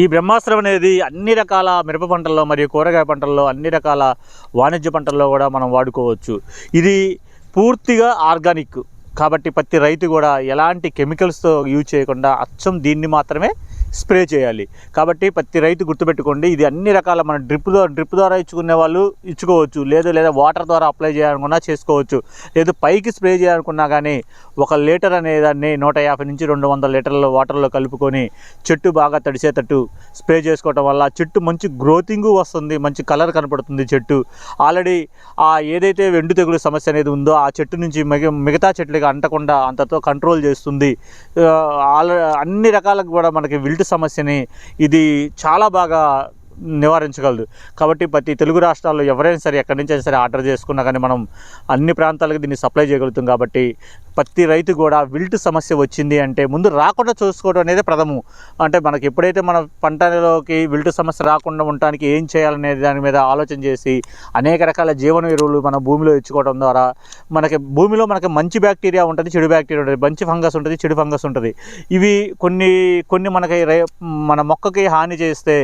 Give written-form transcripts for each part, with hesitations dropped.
ఈ బ్రహ్మాస్త్రం అనేది అన్ని రకాల మిరప పంటల్లో మరియు కూరగాయ పంటల్లో అన్ని రకాల వాణిజ్య పంటల్లో కూడా మనం వాడుకోవచ్చు. ఇది పూర్తిగా ఆర్గానిక్ కాబట్టి ప్రతి రైతు కూడా ఎలాంటి కెమికల్స్తో యూజ్ చేయకుండా అచ్చం దీన్ని మాత్రమే స్ప్రే చేయాలి. కాబట్టి ప్రతి రైతు గుర్తుపెట్టుకోండి, ఇది అన్ని రకాల మన డ్రిప్ ద్వారా ఇచ్చుకునే వాళ్ళు ఇచ్చుకోవచ్చు, లేదా వాటర్ ద్వారా అప్లై చేయాలనుకున్నా చేసుకోవచ్చు, లేదు పైకి స్ప్రే చేయాలనుకున్నా కానీ 1 లీటర్ అనేదాన్ని 150 నుంచి 200 లీటర్ల వాటర్లో కలుపుకొని చెట్టు బాగా తడిసేటట్టు స్ప్రే చేసుకోవటం వల్ల చెట్టు మంచి గ్రోతింగ్ వస్తుంది, మంచి కలర్ కనపడుతుంది. చెట్టు ఆల్రెడీ ఏదైతే వెండు తెగులు సమస్య అనేది ఉందో ఆ చెట్టు నుంచి మిగతా చెట్లకి అంటకుండా అంతతో కంట్రోల్ చేస్తుంది. అన్ని రకాలకు కూడా మనకి విల్ట్ సమస్యని ఇది చాలా బాగా నివారించగలదు. కాబట్టి ప్రతి తెలుగు రాష్ట్రాల్లో ఎవరైనా సరే ఎక్కడి నుంచి అయినా సరే ఆర్డర్ చేసుకున్నా కానీ మనం అన్ని ప్రాంతాలకు దీన్ని సప్లై చేయగలుగుతాం. కాబట్టి ప్రతి రైతు కూడా విల్ట్ సమస్య వచ్చింది అంటే ముందు రాకుండా చూసుకోవడం అనేది ప్రథమం. అంటే మనకి ఎప్పుడైతే మన పంటలోకి విల్ట్ సమస్య రాకుండా ఉండటానికి ఏం చేయాలనే దాని మీద ఆలోచన చేసి అనేక రకాల జీవన ఎరువులు మన భూమిలో ఇచ్చుకోవడం ద్వారా భూమిలో మనకి మంచి బ్యాక్టీరియా ఉంటుంది, చెడు బ్యాక్టీరియా ఉంటుంది, మంచి ఫంగస్ ఉంటుంది, చెడు ఫంగస్ ఉంటుంది. ఇవి కొన్ని మనకి మన మొక్కకి హాని చేస్తే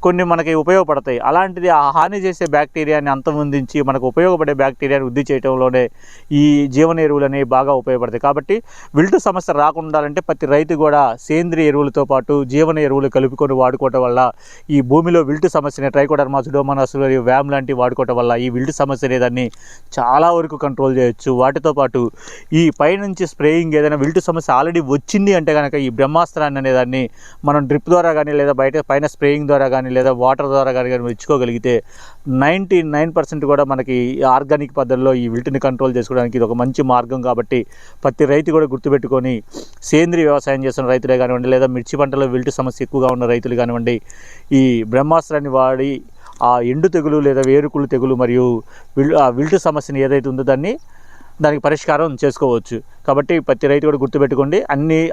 కొన్ని మనకి ఉపయోగపడతాయి. అలాంటిది ఆ హాని చేసే బ్యాక్టీరియాని అంతమొందించి మనకు ఉపయోగపడే బ్యాక్టీరియాని వృద్ధి చేయడంలోనే ఈ జీవన ఎరువులు అనేవి బాగా ఉపయోగపడతాయి. కాబట్టి విల్ట్ సమస్య రాకుండా ఉండాలంటే ప్రతి రైతు కూడా సేంద్రియ ఎరువులతో పాటు జీవన ఎరువులు కలుపుకొని వాడుకోవటం వల్ల ఈ భూమిలో విల్ట్ సమస్యని ట్రైకోడర్మా, సుడోమోనాస్ మరియు వ్యామ్ లాంటివి వాడుకోవటం వల్ల ఈ విల్ట్ సమస్య అనేదాన్ని చాలా వరకు కంట్రోల్ చేయొచ్చు. వాటితో పాటు ఈ పైనుంచి స్ప్రేయింగ్ ఏదైనా విల్ట్ సమస్య ఆల్రెడీ వచ్చింది అంటే కనుక ఈ బ్రహ్మాస్త్రాన్ని అనేదాన్ని మనం డ్రిప్ ద్వారా కానీ లేదా పైన స్ప్రేయింగ్ ద్వారా కానీ లేదా వాటర్ ద్వారా కానీ ఇచ్చుకోగలిగితే 99% కూడా మనకి ఆర్గానిక్ పద్ధతిలో ఈ విల్ట్ని కంట్రోల్ చేసుకోవడానికి ఇది ఒక మంచి మార్గం. కాబట్టి ప్రతి రైతు కూడా గుర్తుపెట్టుకొని సేంద్రీయ వ్యవసాయం చేస్తున్న రైతులే కానివ్వండి, లేదా మిర్చి పంటలో విల్ట్ సమస్య ఎక్కువగా ఉన్న రైతులు కానివ్వండి, ఈ బ్రహ్మాస్త్రాన్ని వాడి ఆ ఎండు తెగులు లేదా వేరుకుళ్ళు తెగులు మరియు విల్ట్ సమస్యని ఏదైతే ఉందో దానికి పరిష్కారం చేసుకోవచ్చు. కాబట్టి ప్రతి రైతు కూడా గుర్తుపెట్టుకోండి,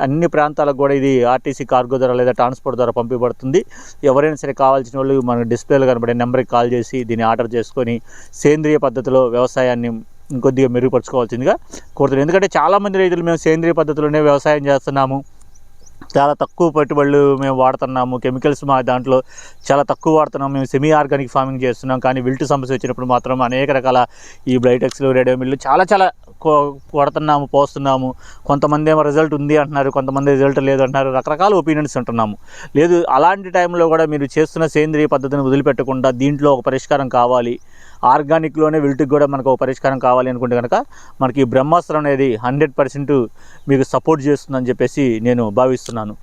అన్ని ప్రాంతాలకు కూడా ఇది ఆర్టీసీ కార్గో ద్వారా లేదా ట్రాన్స్పోర్ట్ ద్వారా పంపబడుతుంది. ఎవరైనా సరే కావాల్సిన వాళ్ళు మన డిస్ప్లేలో కనబడే నెంబర్కి కాల్ చేసి దీన్ని ఆర్డర్ చేసుకొని సేంద్రియ పద్ధతిలో వ్యవసాయాన్ని ఇంకొద్దిగా మెరుగుపరచుకోవాల్సిందిగా కోరుతున్నాను. ఎందుకంటే చాలామంది రైతులు మేము సేంద్రియ పద్ధతిలోనే వ్యవసాయం చేస్తున్నాము, చాలా తక్కువ పెట్టుబడులు మేము వాడుతున్నాము, కెమికల్స్ మా దాంట్లో చాలా తక్కువ వాడుతున్నాము, మేము సెమీ ఆర్గానిక్ ఫార్మింగ్ చేస్తున్నాం, కానీ విల్ట్ సమస్య వచ్చినప్పుడు మాత్రం అనేక రకాల ఈ బ్లైటెక్స్లు, రేడియోమిల్లు చాలా కొడుతున్నాము, పోస్తున్నాము. కొంతమంది ఏమో రిజల్ట్ ఉంది అంటున్నారు, కొంతమంది రిజల్ట్ లేదు అంటున్నారు, రకరకాల ఒపీనియన్స్ ఉంటున్నాము. లేదు, అలాంటి టైంలో కూడా మీరు చేస్తున్న సేంద్రియ పద్ధతిని వదిలిపెట్టకుండా దీంట్లో ఒక పరిష్కారం కావాలి, ఆర్గానిక్లోనే విల్ట్కి కూడా మనకు ఒక పరిష్కారం కావాలి అనుకుంటే కనుక మనకి ఈ బ్రహ్మాస్త్రం అనేది 100% మీకు సపోర్ట్ చేస్తుందని చెప్పేసి నేను భావిస్తున్నాను.